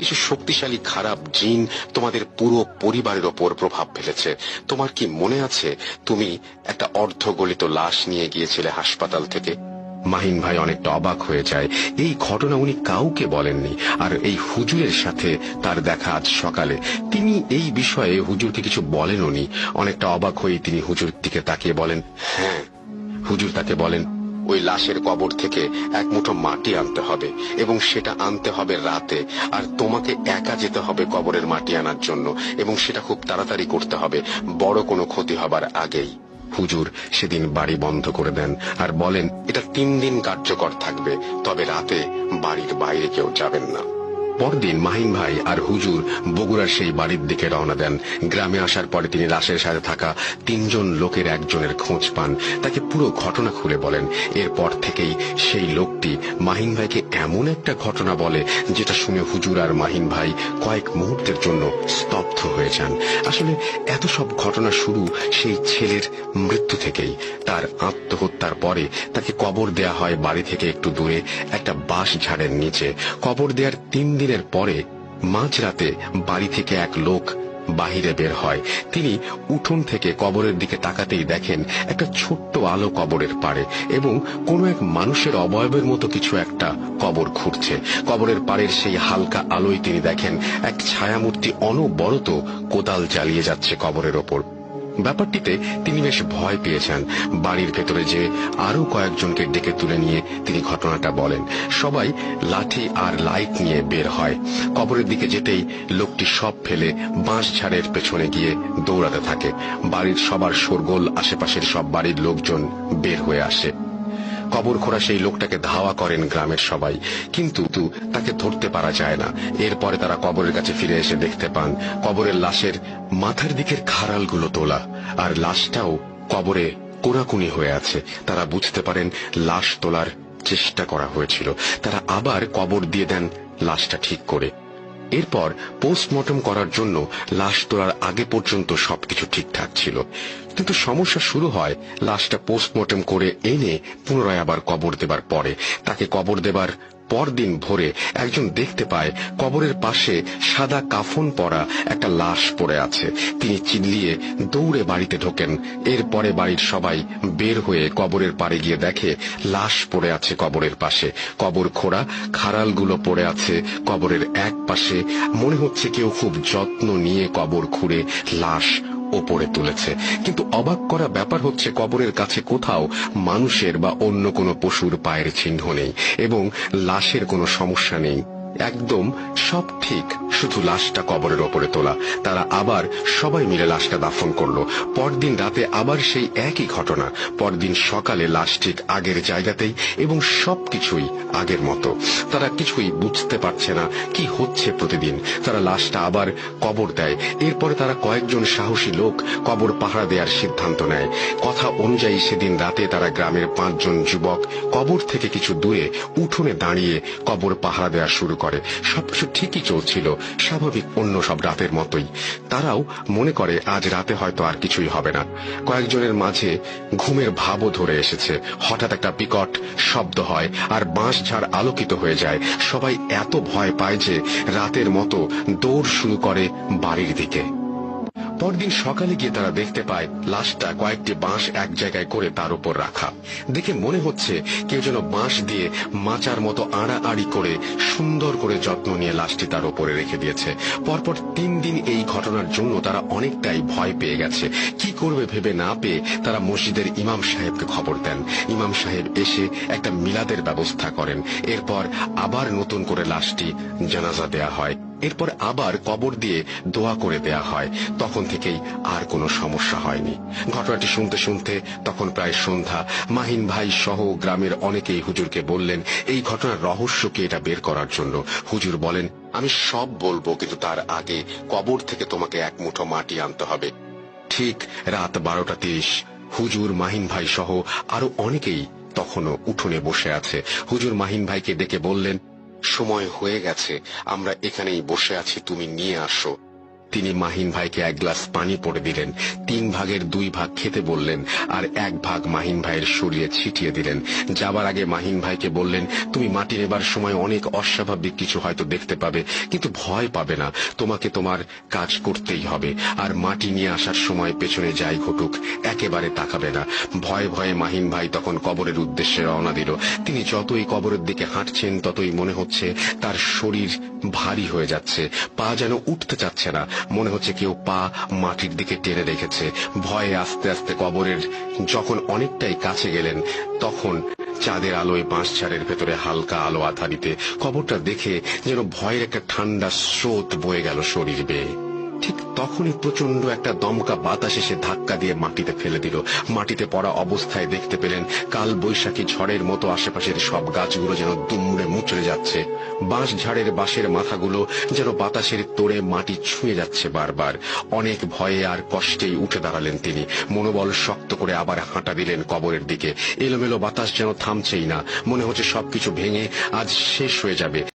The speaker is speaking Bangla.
কিছু শক্তিশালী খারাপ জিন তোমাদের পুরো পরিবারের ওপর প্রভাব ফেলেছে। তোমার কি মনে আছে তুমি একটা অর্ধগলিত লাশ নিয়ে গিয়েছিলে হাসপাতাল থেকে? মাহিন ভাই অনেকটা অবাক হয়ে যায়। এই ঘটনা উনি কাউকে বলেননি, আর এই হুজুরের সাথে তার দেখা আজ সকালে। তিনি এই বিষয়ে হুজুরকে কিছু বলেননি। অনেকটা অবাক হয়ে তিনি হুজুর দিকে তাকিয়ে বলেন, হ্যাঁ। হুজুর তাকে বলেন, ওই লাশের কবর থেকে এক মুঠো মাটি আনতে হবে, এবং সেটা আনতে হবে রাতে, আর তোমাকে একা যেতে হবে কবরের মাটি আনার জন্য, এবং সেটা খুব তাড়াতাড়ি করতে হবে, বড় কোনো ক্ষতি হবার আগেই। হুজুর সেদিন বাড়ি বন্ধ করে দেন আর বলেন এটা 3 দিন কার্যকর থাকবে, তবে রাতে বাড়ির বাইরে কেউ যাবেন না। পরদিন মাহিন ভাই আর হুজুর বগুড়ার সেই বাড়ির দিকে রওনা দেন। গ্রামে আসার পরে তিনি লাশের সাথে থাকা 3 জন লোকের একজনের খোঁজ পান। তাকে পুরো ঘটনা খুলে বলেন। এরপর থেকেই সেই লোকটি মাহিন ভাইকে এমন একটা ঘটনা বলে যেটা শুনে হুজুর আর মাহিন ভাই কয়েক মুহূর্তের জন্য স্তব্ধ হয়ে যান। আসলে এত সব ঘটনা শুরু সেই ছেলের মৃত্যু থেকেই। তার আত্মহত্যার পরে তাকে কবর দেয়া হয় বাড়ি থেকে একটু দূরে একটা বাঁশ ঝাড়ের নিচে। কবর দেওয়ার 3 দিনের পরে মাঝরাতে বাড়ি থেকে এক লোক বাহিরে বের হয়। তিনি উঠোন থেকে কবরের দিকে তাকাতেই দেখেন একটা ছোট্ট আলো কবরের পাড়ে, এবং কোনো এক মানুষের অবয়বের মতো কিছু একটা কবর খুঁড়ছে। কবরের পাড়ের সেই হালকা আলোয় তিনি দেখেন এক ছায়ামূর্তি অনবরত কোদাল চালিয়ে যাচ্ছে কবরের ওপর। ব্যাপারটিতে তিনি বেশ ভয় পেয়েছেন। বাড়ির ভেতরে যে আরো কয়েকজনকে ডেকে তুলে নিয়ে তিনি ঘটনাটা বলেন। সবাই লাঠি আর লাইট নিয়ে বের হয়। কবরের দিকে যেতেই লোকটি সব ফেলে বাঁশ ঝাড়ের পেছনে গিয়ে দৌড়াতে থাকে। বাড়ির সবার শোরগোল, আশেপাশের সব বাড়ির লোকজন বের হয়ে আসে। কবর খোঁড়া সেই লোকটাকে ধাওয়া করেন গ্রামের সবাই, কিন্তু তাকে ধরতে পারা যায় না। এরপরে তারা কবরের কাছে ফিরে এসে দেখতে পান কবরের লাশের মাথার দিকের খাড়ালগুলো তোলা, আর লাশটাও কবরে কোনাকুনি হয়ে আছে। তারা বুঝতে পারেন লাশ তোলার চেষ্টা করা হয়েছিল। তারা আবার কবর দিয়ে দেন লাশটা ঠিক করে। এরপর পোস্টমর্টম করার জন্য লাশ তোলার আগে পর্যন্ত সবকিছু ঠিকঠাক ছিল, কিন্তু সমস্যা শুরু হয় লাশটা পোস্টমর্টম করে এনে পুনরায় আবার কবর দেবার পরে। তাকে কবর দেবার পরদিন ভোরে একজন দেখতে পায় কবরের পাশে সাদা কাফন পরা একটা লাশ পড়ে আছে। তিনি চিল্লিয়ে দৌড়ে বাড়িতে ঢোকেন। এরপরে বাড়ির সবাই বের হয়ে কবরের পাড়ে গিয়ে দেখে লাশ পড়ে আছে কবরের পাশে। কবর খোঁড়া খাড়ালগুলো পড়ে আছে কবরের এক পাশে। মনে হচ্ছে কেউ খুব যত্ন নিয়ে কবর খুঁড়ে লাশ ওপরে তুলেছে। কিন্তু অবাক করা ব্যাপার হচ্ছে কবরের কাছে কোথাও মানুষের বা অন্য কোনো পশুর পায়ের চিহ্ন নেই, এবং লাশের কোনো সমস্যা নেই। একদম সব ঠিক, শুধু লাশটা কবরের ওপরে তোলা। তারা আবার সবাই মিলে লাশটা দাফন করলো। পরদিন রাতে আবার সেই একই ঘটনা। পরদিন সকালে লাশ ঠিক আগের জায়গাতেই, এবং সবকিছুই আগের মতো। তারা কিছুই বুঝতে পারছে না কি হচ্ছে প্রতিদিন। তারা লাশটা আবার কবর দেয়। এরপরে তারা কয়েকজন সাহসী লোক কবর পাহারা দেওয়ার সিদ্ধান্ত নেয়। কথা অনুযায়ী সেদিন রাতে তারা গ্রামের 5 জন যুবক কবর থেকে কিছু দূরে উঠোনে দাঁড়িয়ে কবর পাহারা দেওয়া শুরু করে। সবকিছু ঠিকই চলছিল, স্বাভাবিক অন্য সব রাতের মতোই। তারাও মনে করে আজ রাতে হয়তো আর কিছুই হবে না। কয়েকজনের মাঝে ঘুমের ভাবও ধরে এসেছে। হঠাৎ একটা বিকট শব্দ হয় আর বাঁশ ঝাড় আলোকিত হয়ে যায়। সবাই এত ভয় পায় যে রাতের মতো দৌড় শুরু করে বাড়ির দিকে। পরদিন সকালে গিয়ে তারা দেখতে পায় লাশটা কয়েকটি বাঁশ এক জায়গায় করে তার উপর রাখা। দেখে মনে হচ্ছে কেউ যেন বাঁশ দিয়ে মাচার মতো আড়াআড়ি করে সুন্দর করে যত্ন নিয়ে লাশটি তার উপরে রেখে দিয়েছে। পরপর 3 দিন এই ঘটনার জন্য তারা অনেকটাই ভয় পেয়ে গেছে। কি করবে ভেবে না পেয়ে তারা মসজিদের ইমাম সাহেবকে খবর দেন। ইমাম সাহেব এসে একটা মিলাদের ব্যবস্থা করেন। এরপর আবার নতুন করে লাশটি জানাজা দেয়া হয়। এরপর আবার কবর দিয়ে দোয়া করে দেয়া হয়। তখন থেকেই আর কোনো সমস্যা হয়নি। ঘটনাটি শুনতে শুনতে তখন প্রায় সন্ধ্যা। মাহিন ভাই সহ গ্রামের অনেকেই হুজুরকে বললেন এই ঘটনার রহস্যকে এটা বের করার জন্য। হুজুর বলেন, আমি সব বলবো, কিন্তু তার আগে কবর থেকে তোমাকে এক মুঠো মাটি আনতে হবে। ঠিক রাত 12:30 হুজুর, মাহিন ভাই সহ আরো অনেকেই তখনও উঠোনে বসে আছে। হুজুর মাহিন ভাইকে ডেকে বললেন, সময় হয়ে গেছে, আমরা এখানেই বসে আছি, তুমি নিয়ে আসো। তিনি মাহিন ভাইকে এক গ্লাস পানি পড়ে দিলেন, 3 ভাগের 2 ভাগ খেতে বললেন, আর 1 ভাগ মাহিন ভাইয়ের শরীরে ছিটিয়ে দিলেন। যাবার আগে মাহিন ভাইকে বললেন, তুমি মাটি নেবার সময় অনেক অস্বাভাবিক কিছু হয়তো দেখতে পাবে, কিন্তু ভয় পাবে না, তোমাকে তোমার কাজ করতেই হবে। আর মাটি নিয়ে আসার সময় পেছনে যাই ঘটুক একেবারে তাকাবে না। ভয়ে ভয়ে মাহিন ভাই তখন কবরের উদ্দেশ্যে রওনা দিল। তিনি যতই কবরের দিকে হাঁটছেন ততই মনে হচ্ছে তার শরীর ভারী হয়ে যাচ্ছে, পা যেন উঠতে চাচ্ছে না, মনে হচ্ছে কেউ পা মাটির দিকে টেনে রেখেছে। ভয়ে আস্তে আস্তে কবরের যখন অনেকটাই কাছে গেলেন, তখন চাঁদের আলোয় বাঁশঝাড়ের ভেতরে হালকা আলো আধারিতে কবরটা দেখে যেন ভয়ের একটা ঠান্ডা স্রোত বয়ে গেল শরীর বেয়ে। ঠিক তখনই প্রচন্ড একটা দমকা বাতাস এসে ধাক্কা দিয়ে মাটিতে ফেলে দিল। মাটিতে পড়া অবস্থায় দেখতে পেলেন কাল বৈশাখী ঝড়ের মতো আশেপাশের সব গাছগুলো যেন দুমড়ে মুচড়ে যাচ্ছে। বাঁশ ঝাড়ের বাঁশের মাথাগুলো যেন বাতাসের তোড়ে মাটি ছুঁয়ে যাচ্ছে বারবার। অনেক ভয়ে আর কষ্টেই উঠে দাঁড়ালেন তিনি। মনোবল শক্ত করে আবার হাঁটা দিলেন কবরের দিকে। এলোমেলো বাতাস যেন থামছেই না, মনে হচ্ছে সবকিছু ভেঙে আজ শেষ হয়ে যাবে।